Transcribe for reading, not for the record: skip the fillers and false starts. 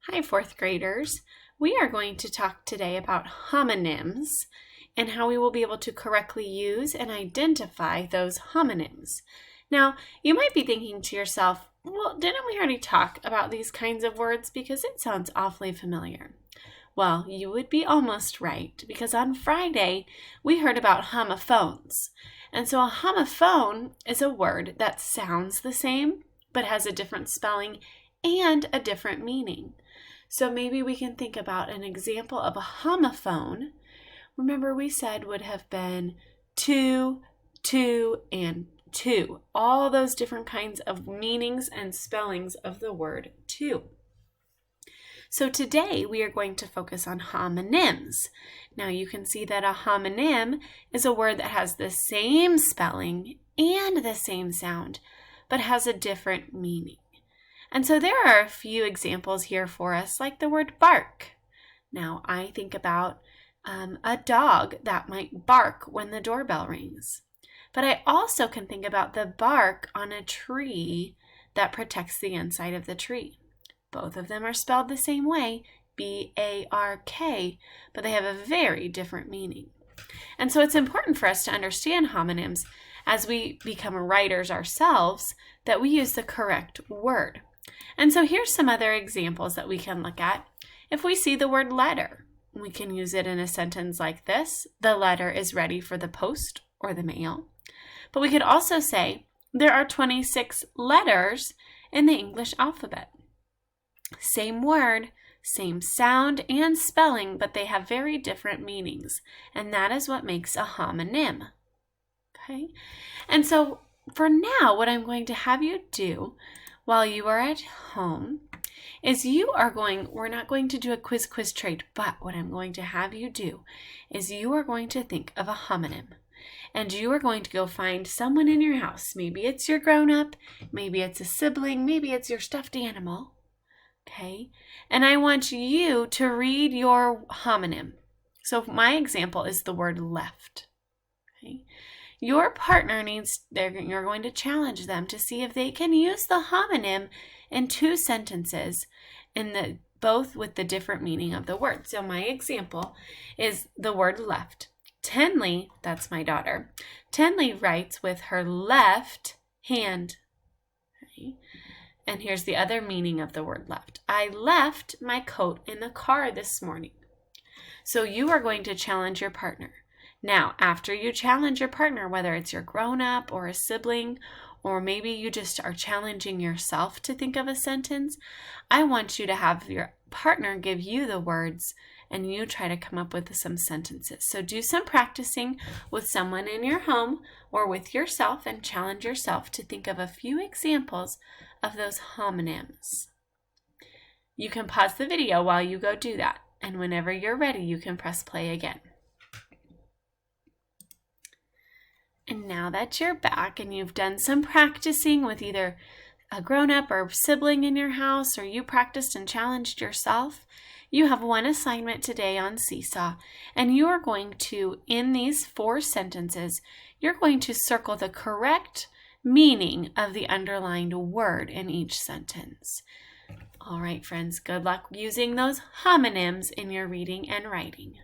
Hi, fourth graders. We are going to talk today about homonyms and how we will be able to correctly use and identify those homonyms. Now, you might be thinking to yourself, well, didn't we already talk about these kinds of words because it sounds awfully familiar? Well, you would be almost right because on Friday we heard about homophones. And so a homophone is a word that sounds the same but has a different spelling and a different meaning. So maybe we can think about an example of a homophone. Remember we said would have been two, and two. All those different kinds of meanings and spellings of the word two. So today we are going to focus on homonyms. Now you can see that a homonym is a word that has the same spelling and the same sound, but has a different meaning. And so there are a few examples here for us, like the word bark. Now I think about a dog that might bark when the doorbell rings. But I also can think about the bark on a tree that protects the inside of the tree. Both of them are spelled the same way, B-A-R-K, but they have a very different meaning. And so it's important for us to understand homonyms as we become writers ourselves, that we use the correct word. And so here's some other examples that we can look at. If we see the word letter, we can use it in a sentence like this: the letter is ready for the post or the mail. But we could also say there are 26 letters in the English alphabet. Same word, same sound and spelling, but they have very different meanings. And that is what makes a homonym. Okay? And so for now, what I'm going to have you do while you are at home is we're not going to do a quiz trade, but what I'm going to have you do is you are going to think of a homonym. And you are going to go find someone in your house. Maybe it's your grown-up, maybe it's a sibling, maybe it's your stuffed animal. Okay? And I want you to read your homonym. So my example is the word left. Okay? Your partner you're going to challenge them to see if they can use the homonym in two sentences both with the different meaning of the word. So my example is the word left. Tenley, that's my daughter, Tenley writes with her left hand. Okay? And here's the other meaning of the word left. I left my coat in the car this morning. So you are going to challenge your partner. Now, after you challenge your partner, whether it's your grown-up or a sibling, or maybe you just are challenging yourself to think of a sentence, I want you to have your partner give you the words and you try to come up with some sentences. So do some practicing with someone in your home or with yourself and challenge yourself to think of a few examples of those homonyms. You can pause the video while you go do that, and whenever you're ready, you can press play again. And now that you're back and you've done some practicing with either a grown-up or sibling in your house, or you practiced and challenged yourself, you have one assignment today on Seesaw, and you are going to, in these 4 sentences, you're going to circle the correct meaning of the underlined word in each sentence. All right, friends, good luck using those homonyms in your reading and writing.